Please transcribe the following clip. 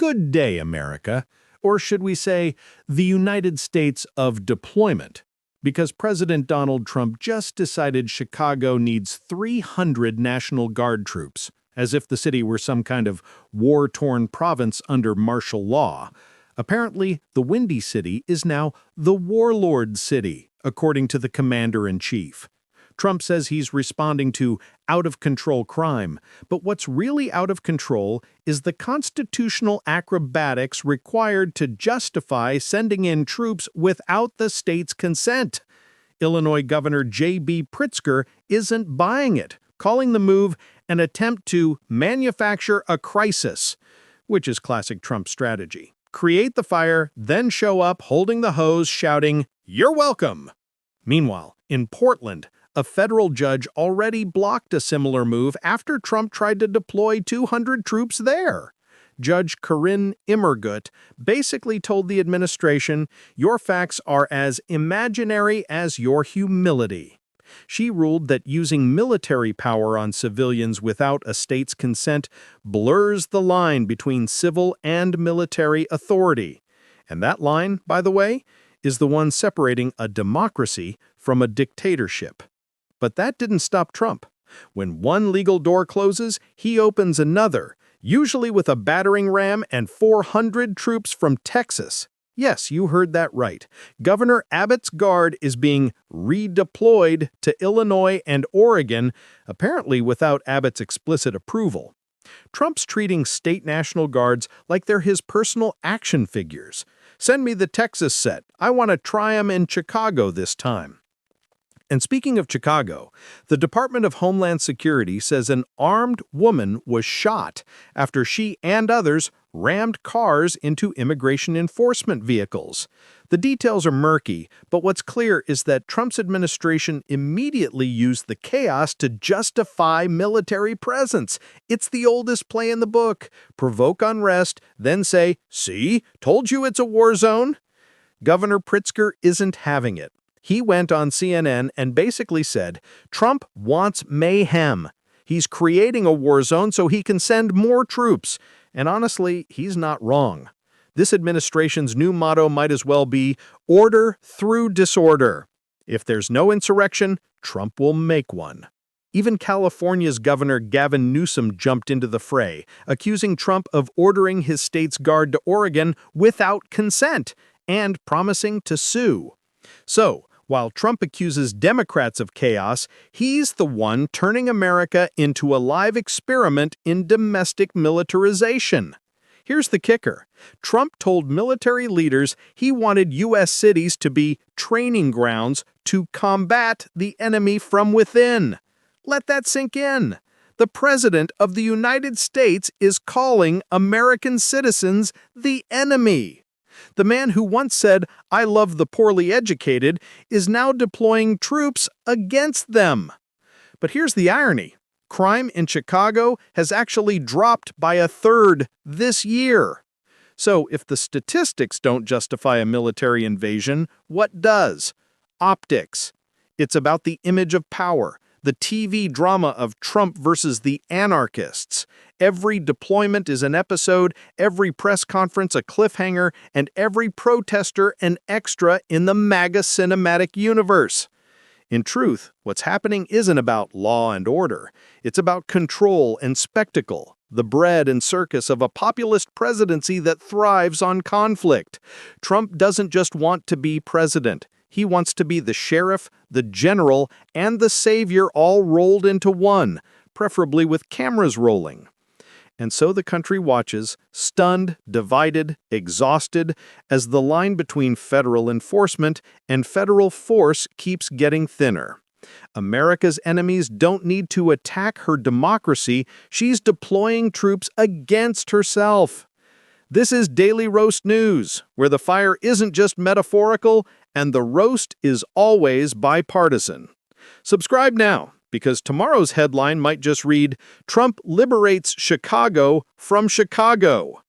Good day, America. Or should we say, the United States of deployment? Because President Donald Trump just decided Chicago needs 300 National Guard troops, as if the city were some kind of war-torn province under martial law. Apparently, the Windy City is now the Warlord City, according to the Commander-in-Chief. Trump says he's responding to out-of-control crime, but what's really out of control is the constitutional acrobatics required to justify sending in troops without the state's consent. Illinois Governor J.B. Pritzker isn't buying it, calling the move an attempt to manufacture a crisis, which is classic Trump strategy. Create the fire, then show up holding the hose, shouting, "You're welcome!" Meanwhile, in Portland, a federal judge already blocked a similar move after Trump tried to deploy 200 troops there. Judge Corinne Immergut basically told the administration, "Your facts are as imaginary as your humility." She ruled that using military power on civilians without a state's consent blurs the line between civil and military authority. And that line, by the way, is the one separating a democracy from a dictatorship. But that didn't stop Trump. When one legal door closes, he opens another, usually with a battering ram and 400 troops from Texas. Yes, you heard that right. Governor Abbott's Guard is being redeployed to Illinois and Oregon, apparently without Abbott's explicit approval. Trump's treating state National Guards like they're his personal action figures. Send me the Texas set. I want to try 'em in Chicago this time. And speaking of Chicago, the Department of Homeland Security says an armed woman was shot after she and others rammed cars into immigration enforcement vehicles. The details are murky, but what's clear is that Trump's administration immediately used the chaos to justify military presence. It's the oldest play in the book. Provoke unrest, then say, "See, told you it's a war zone." Governor Pritzker isn't having it. He went on CNN and basically said, Trump wants mayhem. He's creating a war zone so he can send more troops. And honestly, he's not wrong. This administration's new motto might as well be order through disorder. If there's no insurrection, Trump will make one. Even California's Governor Gavin Newsom jumped into the fray, accusing Trump of ordering his state's guard to Oregon without consent and promising to sue. So, while Trump accuses Democrats of chaos, he's the one turning America into a live experiment in domestic militarization. Here's the kicker. Trump told military leaders he wanted U.S. cities to be training grounds to combat the enemy from within. Let that sink in. The President of the United States is calling American citizens the enemy. The man who once said, "I love the poorly educated," is now deploying troops against them. But here's the irony. Crime in Chicago has actually dropped by a third this year. So if the statistics don't justify a military invasion, what does? Optics. It's about the image of power, the TV drama of Trump versus the anarchists. Every deployment is an episode, every press conference a cliffhanger, and every protester an extra in the MAGA cinematic universe. In truth, what's happening isn't about law and order. It's about control and spectacle, the bread and circus of a populist presidency that thrives on conflict. Trump doesn't just want to be president. He wants to be the sheriff, the general, and the savior all rolled into one, preferably with cameras rolling. And so the country watches, stunned, divided, exhausted, as the line between federal enforcement and federal force keeps getting thinner. America's enemies don't need to attack her democracy. She's deploying troops against herself. This is Daily Roast News, where the fire isn't just metaphorical and the roast is always bipartisan. Subscribe now, because tomorrow's headline might just read, "Trump liberates Chicago from Chicago."